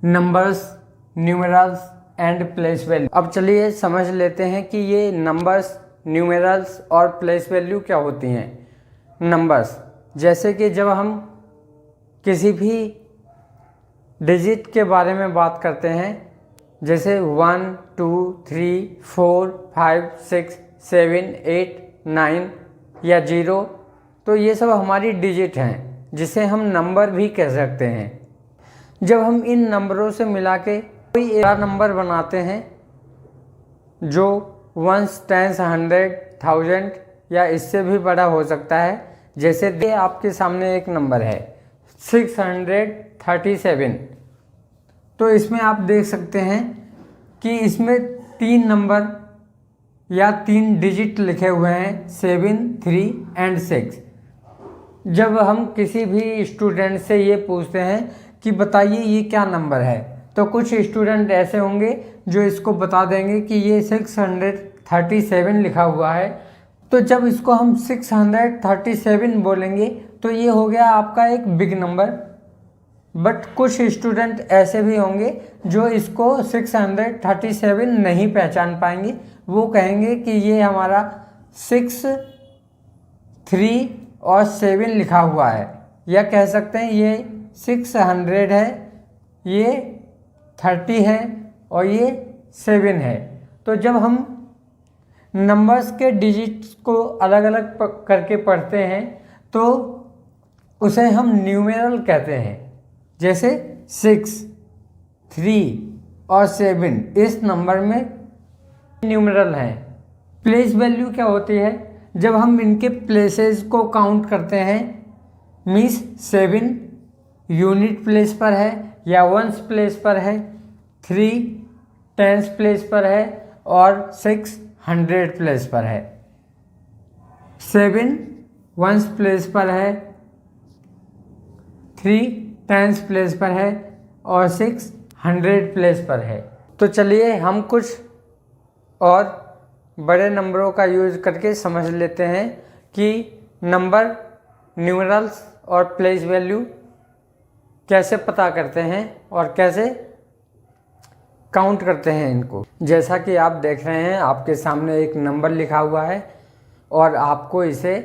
Numbers, numerals and place value. अब चलिए समझ लेते हैं कि ये नंबर्स, न्यूमेरल्स और प्लेस वैल्यू क्या होती हैं। नंबर्स, जैसे कि जब हम किसी भी डिजिट के बारे में बात करते हैं, जैसे 1 2 3 4 5 6 7 8 9 या 0, तो ये सब हमारी डिजिट हैं जिसे हम नंबर भी कह सकते हैं। जब हम इन नंबरों से मिला के कोई एक नंबर बनाते हैं जो 1s 10s 100 1000 या इससे भी बड़ा हो सकता है, जैसे ये आपके सामने एक नंबर है 637, तो इसमें आप देख सकते हैं कि इसमें 3 नंबर या 3 डिजिट लिखे हुए हैं 7 3 एंड 6। जब हम किसी भी स्टूडेंट से ये पूछते हैं कि बताइए ये क्या नंबर है, तो कुछ स्टूडेंट ऐसे होंगे जो इसको बता देंगे कि ये 637 लिखा हुआ है। तो जब इसको हम 637 बोलेंगे तो ये हो गया आपका एक बिग नंबर। बट कुछ स्टूडेंट ऐसे भी होंगे जो इसको 637 नहीं पहचान पाएंगे, वो कहेंगे कि ये हमारा 6 3 और 7 लिखा हुआ है, या कह सकते हैं ये 600 है, ये 30 है और ये 7 है। तो जब हम नंबर्स के डिजिट्स को अलग अलग करके पढ़ते हैं तो उसे हम न्यूमेरल कहते हैं। जैसे 6 3 और 7 इस नंबर में न्यूमेरल हैं। प्लेस वैल्यू क्या होती है? जब हम इनके प्लेसेस को काउंट करते हैं, मीन्स 7 यूनिट प्लेस पर है या वंस प्लेस पर है, 3 टेंस प्लेस पर है और 6 100 प्लेस पर है। 7 वंस प्लेस पर है, 3 टेंस प्लेस पर है और 6 100 प्लेस पर है। तो चलिए हम कुछ और बड़े नंबरों का यूज़ करके समझ लेते हैं कि नंबर, न्यूमेरल्स और प्लेस वैल्यू कैसे पता करते हैं और कैसे काउंट करते हैं इनको। जैसा कि आप देख रहे हैं, आपके सामने एक नंबर लिखा हुआ है और आपको इसे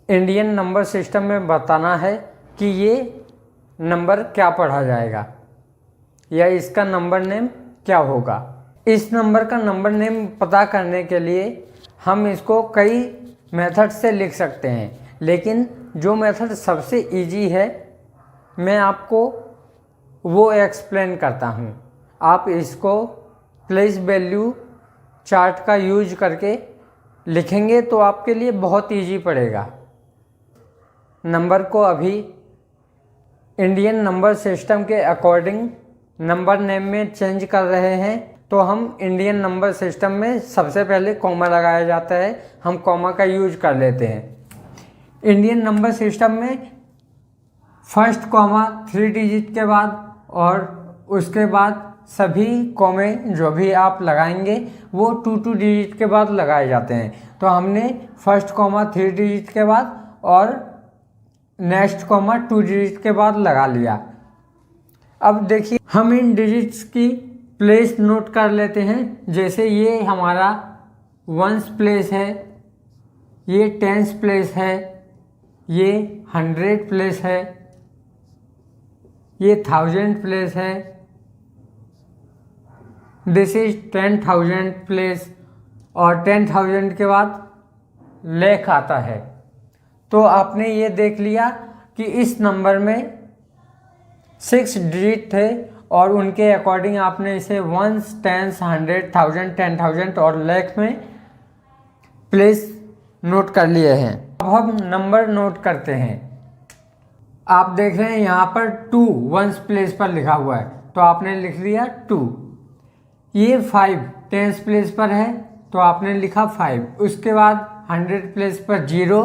इंडियन नंबर सिस्टम में बताना है कि ये नंबर क्या पढ़ा जाएगा या इसका नंबर नेम क्या होगा। इस नंबर का नंबर नेम पता करने के लिए हम इसको कई मेथड से लिख सकते हैं, लेकिन जो मेथड सबसे इजी है मैं आपको वो एक्सप्लेन करता हूँ। आप इसको प्लेस वैल्यू चार्ट का यूज करके लिखेंगे तो आपके लिए बहुत इजी पड़ेगा। नंबर को अभी इंडियन नंबर सिस्टम के अकॉर्डिंग नंबर नेम में चेंज कर रहे हैं, तो हम इंडियन नंबर सिस्टम में सबसे पहले कॉमा लगाया जाता है, हम कॉमा का यूज कर लेते हैं। इंडियन नंबर सिस्टम में फर्स्ट कॉमा 3 डिजिट के बाद और उसके बाद सभी कॉमे जो भी आप लगाएंगे वो 2 डिजिट के बाद लगाए जाते हैं। तो हमने फर्स्ट कॉमा 3 डिजिट के बाद और नेक्स्ट कॉमा 2 डिजिट के बाद लगा लिया। अब देखिए हम इन डिजिट्स की प्लेस नोट कर लेते हैं। जैसे ये हमारा वंस प्लेस है, ये टेंस प्लेस है, ये 100 प्लेस है, ये 1000 प्लेस है, दिस इज 10,000 प्लेस और 10,000 के बाद लाख आता है। तो आपने ये देख लिया कि इस नंबर में 6 डिजिट थे और उनके अकॉर्डिंग आपने इसे 1s 10s 100 1000 10,000 और लाख में प्लेस नोट कर लिए हैं। अब हम नंबर नोट करते हैं। आप देख रहे हैं यहाँ पर 2 1s प्लेस पर लिखा हुआ है, तो आपने लिख लिया 2। ये 5 10s प्लेस पर है तो आपने लिखा 5। उसके बाद 100 प्लेस पर 0,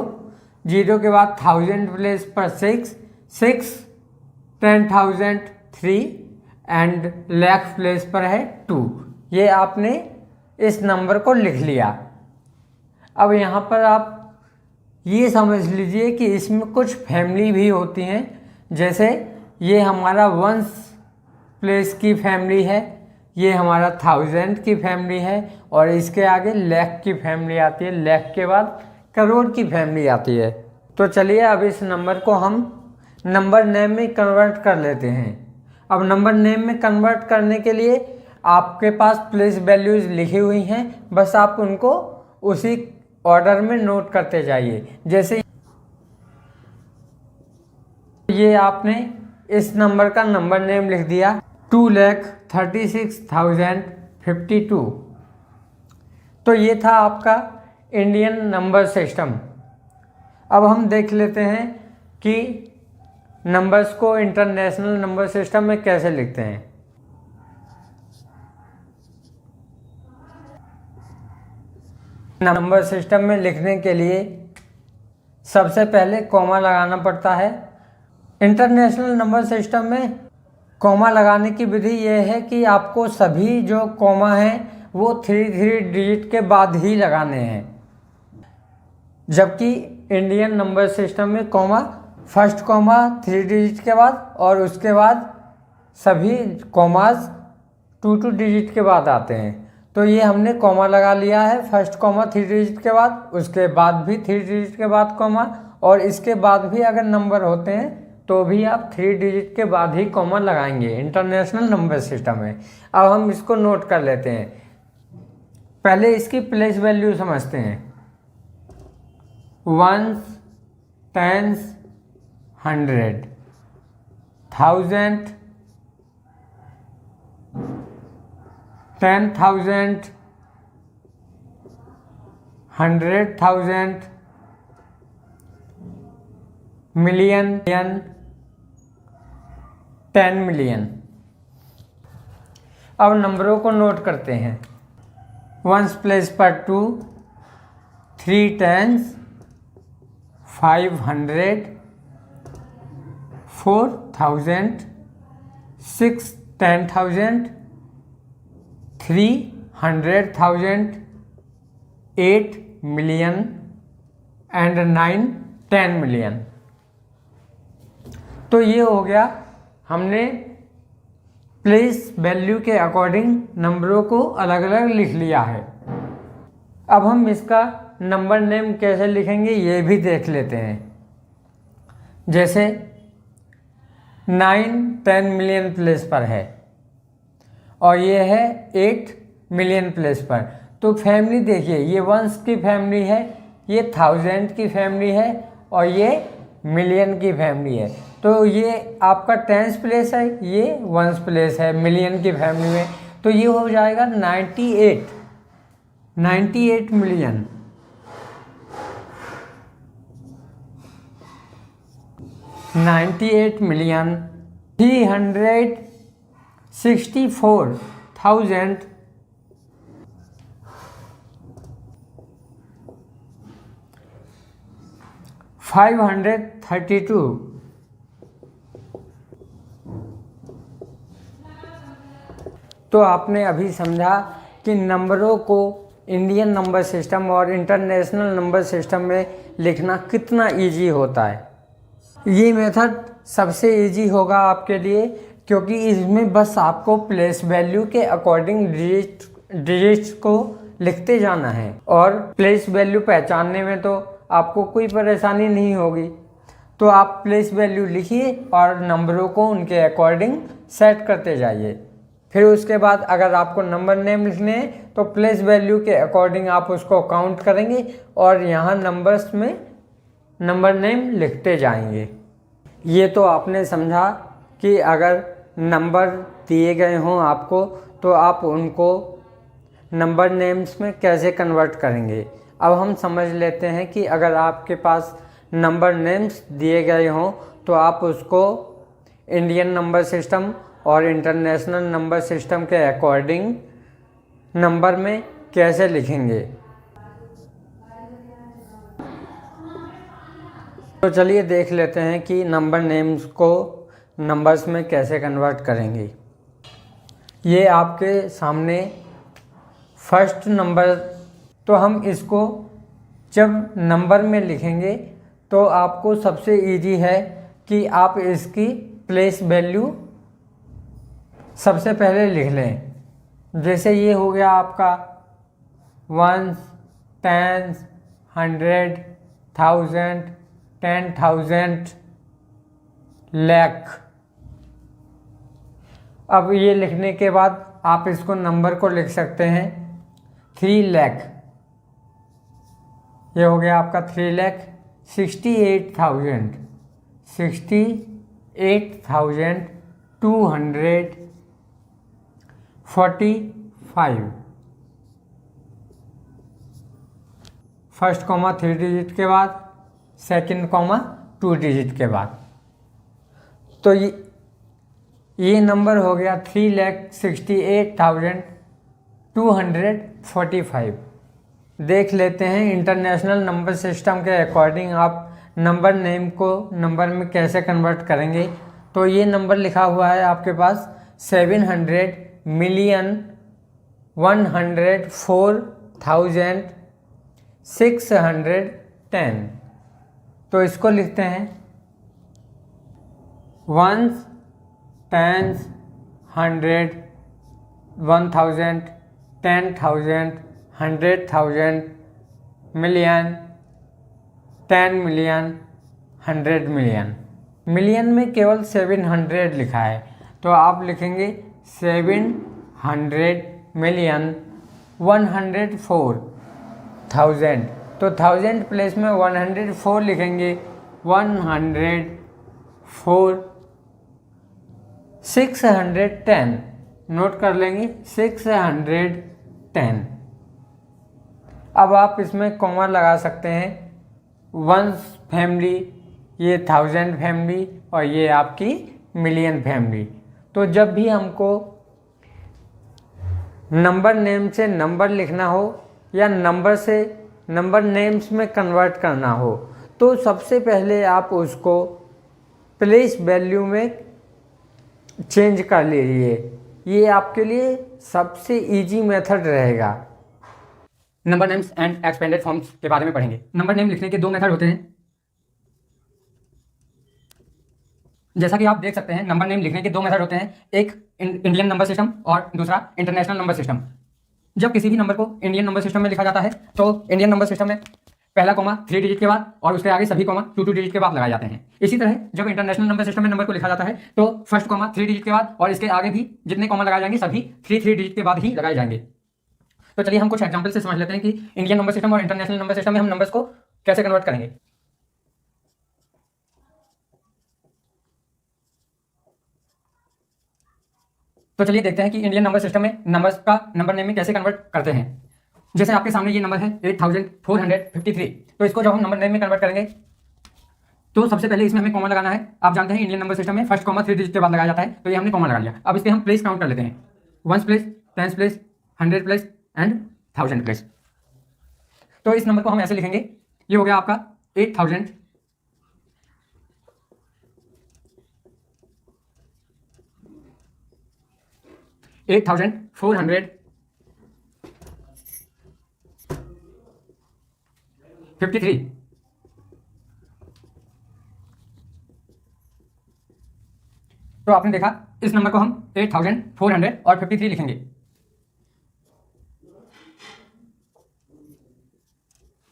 0 के बाद 1000 प्लेस पर 6, 6 10,000 3 एंड लाख प्लेस पर है 2। ये आपने इस नंबर को लिख लिया। अब यहाँ पर आप ये समझ लीजिए कि इसमें कुछ फैमिली भी होती हैं। जैसे ये हमारा वंस प्लेस की फैमिली है, ये हमारा थाउजेंड की फैमिली है, और इसके आगे लाख की फैमिली आती है, लाख के बाद करोड़ की फैमिली आती है। तो चलिए अब इस नंबर को हम नंबर नेम में कन्वर्ट कर लेते हैं। अब नंबर नेम में कन्वर्ट करने के लिए आपके पास प्लेस वैल्यूज़ लिखी हुई हैं, बस आप उनको उसी ऑर्डर में नोट करते जाइए। जैसे ये आपने इस नंबर का नंबर नेम लिख दिया 2,36,052। तो ये था आपका इंडियन नंबर सिस्टम। अब हम देख लेते हैं कि नंबर्स को इंटरनेशनल नंबर सिस्टम में कैसे लिखते हैं। नंबर सिस्टम में लिखने के लिए सबसे पहले कॉमा लगाना पड़ता है। इंटरनेशनल नंबर सिस्टम में कॉमा लगाने की विधि यह है कि आपको सभी जो कॉमा हैं वो 3 डिजिट के बाद ही लगाने हैं, जबकि इंडियन नंबर सिस्टम में कॉमा फर्स्ट कॉमा 3 डिजिट के बाद और उसके बाद सभी कॉमास 2 डिजिट के बाद आते हैं। तो ये हमने कॉमा लगा लिया है, फर्स्ट कॉमा 3 डिजिट के बाद, उसके बाद भी 3 डिजिट के बाद कॉमा, और इसके बाद भी अगर नंबर होते हैं तो भी आप 3 डिजिट के बाद ही कॉमा लगाएंगे इंटरनेशनल नंबर सिस्टम में। अब हम इसको नोट कर लेते हैं। पहले इसकी प्लेस वैल्यू समझते हैं। Ones, tens, 100, 1000, 10,000, 100,000, million, 10 million. अब नंबरों को नोट करते हैं। वंस प्लेस पर 2, 3 टेंस, 500, 4,000, 6 10,000, 3 100,000, 8 मिलियन एंड 9 10 मिलियन। तो ये हो गया, हमने प्लेस वैल्यू के अकॉर्डिंग नंबरों को अलग अलग लिख लिया है। अब हम इसका नंबर नेम कैसे लिखेंगे ये भी देख लेते हैं। जैसे 9-10 मिलियन प्लेस पर है और ये है 8 मिलियन प्लेस पर। तो फैमिली देखिए, ये वंस की फैमिली है, ये 1000 की फैमिली है और ये मिलियन की फैमिली है। तो ये आपका टेंस प्लेस है, ये वंस प्लेस है मिलियन की फैमिली में। तो ये हो जाएगा 98 मिलियन। 98 मिलियन 364,000 532। तो आपने अभी समझा कि नंबरों को इंडियन नंबर सिस्टम और इंटरनेशनल नंबर सिस्टम में लिखना कितना इजी होता है। ये मेथड सबसे इजी होगा आपके लिए, क्योंकि इसमें बस आपको प्लेस वैल्यू के अकॉर्डिंग डिजिट्स को लिखते जाना है और प्लेस वैल्यू पहचानने में तो आपको कोई परेशानी नहीं होगी। तो आप प्लेस वैल्यू लिखिए और नंबरों को उनके अकॉर्डिंग सेट करते जाइए। फिर उसके बाद अगर आपको नंबर नेम लिखने हैं तो प्लेस वैल्यू के अकॉर्डिंग आप उसको काउंट करेंगे और यहाँ नंबर्स में नंबर नेम लिखते जाएंगे। ये तो आपने समझा कि अगर नंबर दिए गए हों आपको तो आप उनको नंबर नेम्स में कैसे कन्वर्ट करेंगे। अब हम समझ लेते हैं कि अगर आपके पास नंबर नेम्स दिए गए हों तो आप उसको इंडियन नंबर सिस्टम और इंटरनेशनल नंबर सिस्टम के अकॉर्डिंग नंबर में कैसे लिखेंगे। तो चलिए देख लेते हैं कि नंबर नेम्स को नंबर्स में कैसे कन्वर्ट करेंगे। ये आपके सामने फर्स्ट नंबर, तो हम इसको जब नंबर में लिखेंगे तो आपको सबसे इजी है कि आप इसकी प्लेस वैल्यू सबसे पहले लिख लें। जैसे ये हो गया आपका 1, 10, 100, 1000, 10,000, लाख। अब ये लिखने के बाद आप इसको नंबर को लिख सकते हैं 3 लाख। ये हो गया आपका 3,68,000, 68,245। फर्स्ट कॉमा 3 डिजिट के बाद, सेकंड कॉमा 2 डिजिट के बाद। तो ये नंबर हो गया 3,68,245। देख लेते हैं इंटरनेशनल नंबर सिस्टम के अकॉर्डिंग आप नंबर नेम को नंबर में कैसे कन्वर्ट करेंगे। तो ये नंबर लिखा हुआ है आपके पास 700,104,610। तो इसको लिखते हैं 1s, 10s, 100, 1000, 10,000, 100,000, million, 10 million, 100 million. Million में केवल 700 लिखा है, तो आप लिखेंगे 700 मिलियन 104,000। तो 1000 प्लेस में 104 लिखेंगे, 104 610। नोट कर लेंगे 610। अब आप इसमें कॉमा लगा सकते हैं, 1 फैमिली, ये 1000 फैमिली और ये आपकी मिलियन फैमिली। तो जब भी हमको नंबर नेम से नंबर लिखना हो या नंबर से नंबर नेम्स में कन्वर्ट करना हो, तो सबसे पहले आप उसको प्लेस वैल्यू में चेंज कर लीजिए। ये आपके लिए सबसे इजी मेथड रहेगा। Number names and expanded forms के बारे में पढ़ेंगे। नंबर नेम लिखने के 2 मेथड होते हैं। जैसा कि आप देख सकते हैं, नंबर नेम लिखने के 2 मेथड होते हैं, एक इंडियन नंबर सिस्टम और दूसरा इंटरनेशनल नंबर सिस्टम। जब किसी भी नंबर को इंडियन नंबर सिस्टम में लिखा जाता है तो इंडियन नंबर सिस्टम में पहला कॉमा 3 डिजिट के बाद और उसके आगे सभी कॉमा 2 डिजिट के बाद लगाए जाते हैं। इसी तरह जब इंटरनेशनल नंबर सिस्टम में नंबर को लिखा जाता है तो फर्स्ट कॉमा 3 डिजिट के बाद और इसके आगे भी जितने कॉमा लगाए जाएंगे सभी 3 डिजिट के बाद ही लगाए जाएंगे। तो चलिए हम कुछ एग्जाम्पल से समझ लेते हैं कि इंडियन नंबर सिस्टम और इंटरनेशनल नंबर सिस्टम में हम नंबर्स को कैसे कन्वर्ट करेंगे। तो चलिए देखते हैं कि इंडियन नंबर सिस्टम में नंबर्स का नंबर नेम में कैसे कन्वर्ट करते हैं। जैसे आपके सामने ये नंबर है 8453, तो इसको जब हम नंबर नेम में कन्वर्ट करेंगे तो सबसे पहले इसमें हमें कॉमा लगाना है। आप जानते हैं इंडियन नंबर सिस्टम में फर्स्ट कॉमा 3 डिजिट के बाद लगाया जाता है, तो ये हमने कॉमा लगा लिया। अब इसके हम प्लेस काउंट कर लेते हैं, 1s place, 10s place, 100 place and 1000 place. तो इस नंबर को हम ऐसे लिखेंगे, ये हो गया आपका 8,000 8,453। तो आपने देखा, इस नंबर को हम 8,453 लिखेंगे।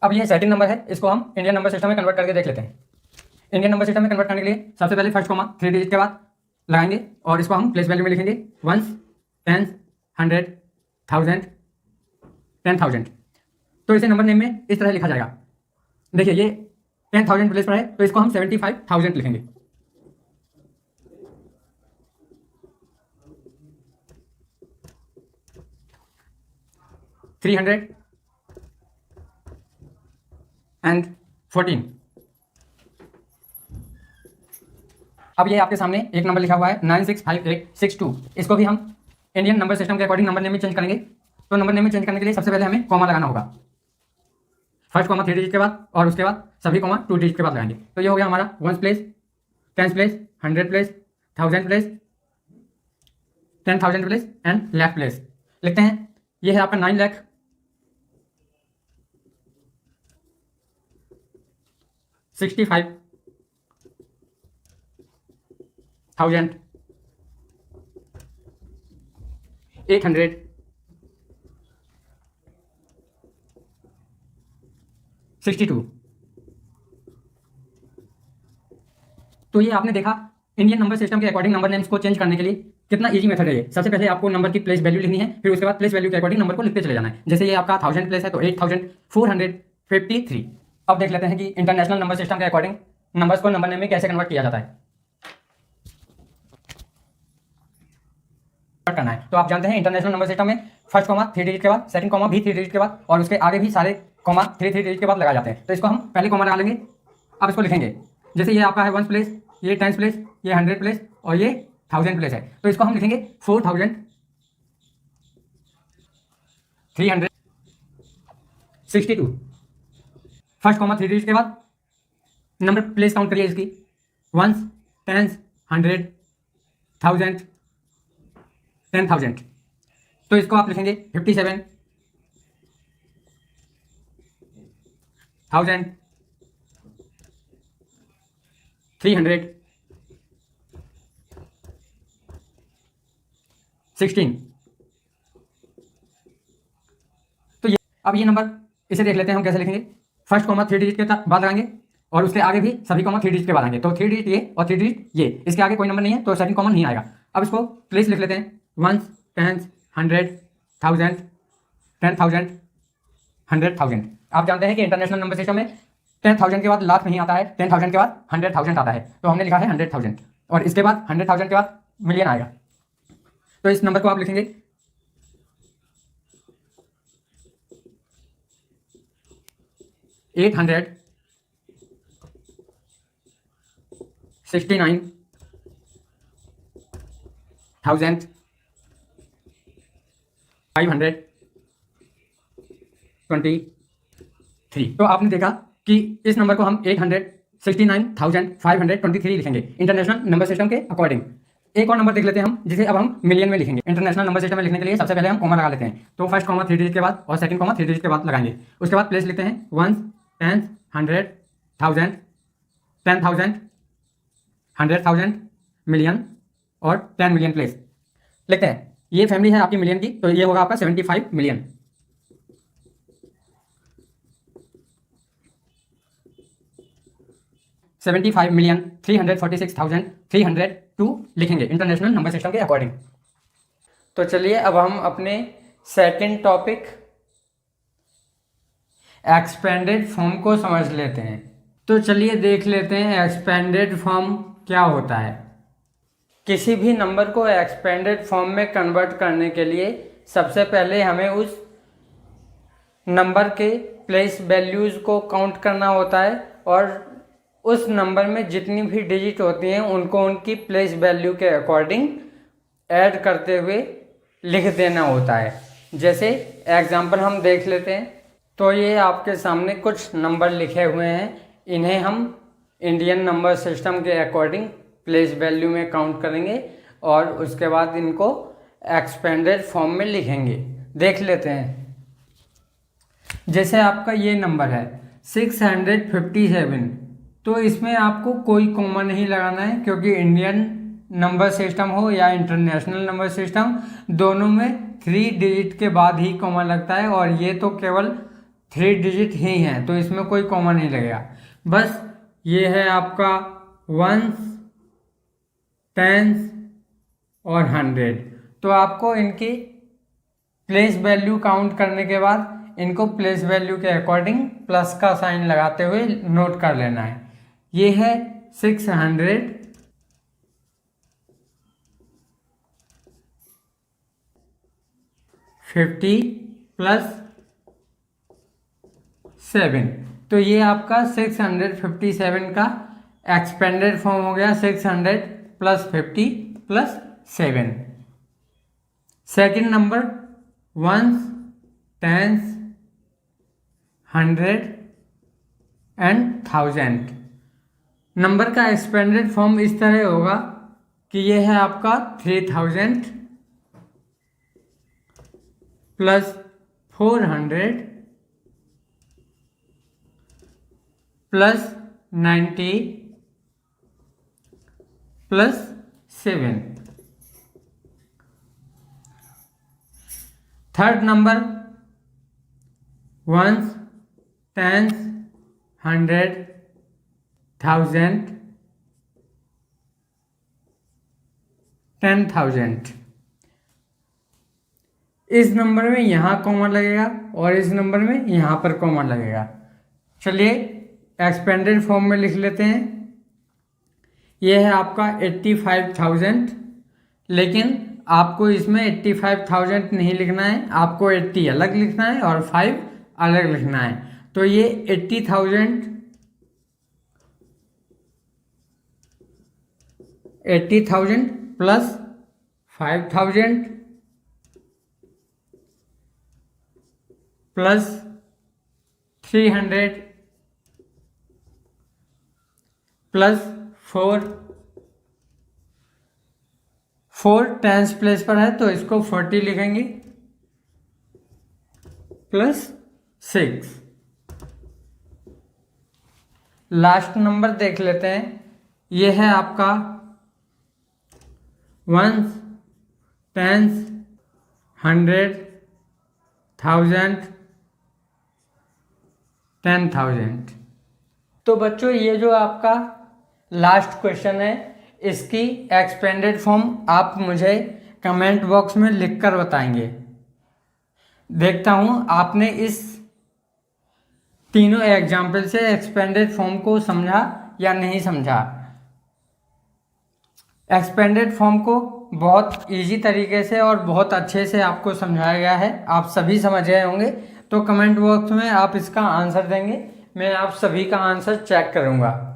अब ये सेकंड नंबर है, इसको हम इंडियन नंबर सिस्टम में कन्वर्ट करके देख लेते हैं। इंडियन नंबर सिस्टम में कन्वर्ट करने के लिए सबसे पहले फर्स्ट कॉमा 3 डिजिट के बाद लगाएंगे और इसको हम प्लेस वैल्यू में लिखेंगे 1s, 10s, 100, 1000, 10,000। तो इसे नंबर नेम में इस तरह लिखा जाएगा। देखिए ये 10,000 प्लेस पर है, तो इसको हम 75,000 लिखेंगे। $314। अब ये आपके सामने एक नंबर लिखा हुआ है 965862। इसको भी हम इंडियन नंबर सिस्टम के अकॉर्डिंग नंबर नेम में चेंज करेंगे। तो नंबर नेम में चेंज करने के लिए सबसे पहले हमें कॉमा लगाना होगा, फर्स्ट कॉमा 3 डिजिट के बाद और उसके बाद सभी कॉमा 2 डिजिट के बाद लगाएंगे। तो ये हो गया हमारा 1s place, 10s place, 100 place, 1000 place, 10,000 place and lakh place. लिखते हैं, ये है आपका 9,65,000 862। तो ये आपने देखा इंडियन नंबर सिस्टम के अकॉर्डिंग नंबर नेम्स को चेंज करने के लिए कितना इजी मेथड है ये। सबसे पहले आपको नंबर की प्लेस वैल्यू लिखनी है, फिर उसके बाद प्लेस वैल्यू के अकॉर्डिंग नंबर को लिखते चले जाना है। जैसे ये आपका 1000 प्लेस है तो 8453। अब देख लेते हैं कि इंटरनेशनल नंबर सिस्टम के अकॉर्डिंग नंबर्स को नंबर नेम में कैसे कन्वर्ट किया जाता है। करना है तो आप जानते हैं इंटरनेशनल नंबर सिस्टम में फर्स्ट कॉमा 3 डिजिट के बाद, सेकंड कॉमा भी 3 डिजिट के बाद, और उसके आगे भी सारे कॉमा 3 डिजिट के बाद लगाए जाते हैं। तो इसको हम पहले कॉमा डालेंगे, अब इसको लिखेंगे। जैसे ये आपका है 1 प्लेस, ये 10 प्लेस, ये 100 प्लेस और ये 1000 प्लेस है, तो इसको हम लिखेंगे 4362। फर्स्ट कॉमा 3 डिजिट के बाद नंबर प्लेस काउंट करिए इसकी, 1, 10, 100, 1000, 10,000। तो इसको आप लिखेंगे 57,000, 316। तो ये अब ये नंबर इसे देख लेते हैं हम कैसे लिखेंगे। फर्स्ट कॉमा 3 डिजिट के बाद लगाएंगे और उसके आगे भी सभी कॉमा 3 डिजिट के बाद आएंगे। तो 3 डिजिट ये और 3 डिजिट ये, इसके आगे कोई नंबर नहीं है तो सेकंड कॉमा नहीं आएगा। अब इसको प्लेस लिख लेते हैं, 1, 10, 100, 1000, 10,000, 100,000। आप जानते हैं कि इंटरनेशनल नंबर सिस्टम में 10,000 के बाद लाख नहीं आता है, 10,000 के बाद 100,000 आता है, तो हमने लिखा है 100,000 और इसके बाद 100,000 के बाद मिलियन आएगा। तो इस नंबर को आप लिखेंगे 869,523। तो आपने देखा कि इस नंबर को हम 869,523 लिखेंगे इंटरनेशनल नंबर सिस्टम के अकॉर्डिंग। एक और नंबर देख लेते हैं हम, जिसे अब हम मिलियन में लिखेंगे। इंटरनेशनल नंबर सिस्टम में लिखने के लिए सबसे पहले हम कॉमा लगा लेते हैं। तो फर्स्ट कॉमा 3 डिजिट के बाद और सेकंड कॉमा 3 डिजिट के बाद लगाएंगे। उसके बाद प्लेस लिखते हैं 1, 10, 100, 1000, 10,000, 100,000, मिलियन और 10 मिलियन प्लेस लिखते हैं। ये फैमिली है आपकी मिलियन की, तो ये होगा आपका 75 मिलियन। 75,346,302 लिखेंगे इंटरनेशनल नंबर सिस्टम के अकॉर्डिंग। तो चलिए अब हम अपने सेकंड टॉपिक एक्सपेंडेड फॉर्म को समझ लेते हैं। तो चलिए देख लेते हैं एक्सपेंडेड फॉर्म क्या होता है। किसी भी नंबर को एक्सपेंडेड फॉर्म में कन्वर्ट करने के लिए सबसे पहले हमें उस नंबर के प्लेस वैल्यूज़ को काउंट करना होता है और उस नंबर में जितनी भी डिजिट होती हैं उनको उनकी प्लेस वैल्यू के अकॉर्डिंग ऐड करते हुए लिख देना होता है। जैसे एग्जांपल हम देख लेते हैं। तो ये आपके सामने कुछ नंबर लिखे हुए हैं, इन्हें हम इंडियन नंबर सिस्टम के अकॉर्डिंग प्लेस वैल्यू में काउंट करेंगे और उसके बाद इनको एक्सपेंडेड फॉर्म में लिखेंगे। देख लेते हैं। जैसे आपका ये नंबर है 657, तो इसमें आपको कोई कॉमा नहीं लगाना है, क्योंकि इंडियन नंबर सिस्टम हो या इंटरनेशनल नंबर सिस्टम, दोनों में 3 डिजिट के बाद ही कॉमा लगता है और ये तो केवल 3 डिजिट ही हैं, तो इसमें कोई कॉमा नहीं लगेगा। बस ये है आपका 1s, 10s और 100। तो आपको इनकी प्लेस वैल्यू काउंट करने के बाद इनको प्लेस वैल्यू के अकॉर्डिंग प्लस का साइन लगाते हुए नोट कर लेना है। ये है 650 प्लस 7, तो ये आपका 657 का एक्सपेंडेड फॉर्म हो गया। 600 plus 50 plus 7। Second number 1s, 10s, 100 and 1000। Number का एक्सपेंडेड फॉर्म इस तरह होगा कि ये है आपका 3000 plus 400 plus 90 plus 7। Third number ones, tens, 100, 1000, 10,000। इस नंबर में यहाँ कॉमन लगेगा और इस नंबर में यहाँ पर कॉमन लगेगा। चलिए एक्सपेंडेड फॉर्म में लिख लेते हैं। यह है आपका 85,000, लेकिन आपको इसमें 85,000 नहीं लिखना है, आपको 80 अलग लिखना है और 5 अलग लिखना है। तो ये 80,000 plus 5,000 plus 300 plus 4 tens place पर है तो इसको 40 लिखेंगे, प्लस 6। लास्ट नंबर देख लेते हैं। यह है आपका वंस, टेंस, 100, 1000, 10,000। तो बच्चों ये जो आपका लास्ट क्वेश्चन है, इसकी एक्सपेंडेड फॉर्म आप मुझे कमेंट बॉक्स में लिखकर बताएंगे। देखता हूँ आपने इस तीनों एग्जाम्पल से एक्सपेंडेड फॉर्म को समझा या नहीं समझा। एक्सपेंडेड फॉर्म को बहुत इजी तरीके से और बहुत अच्छे से आपको समझाया गया है, आप सभी समझ गए होंगे। तो कमेंट बॉक्स में आप इसका आंसर देंगे, मैं आप सभी का आंसर चेक करूँगा।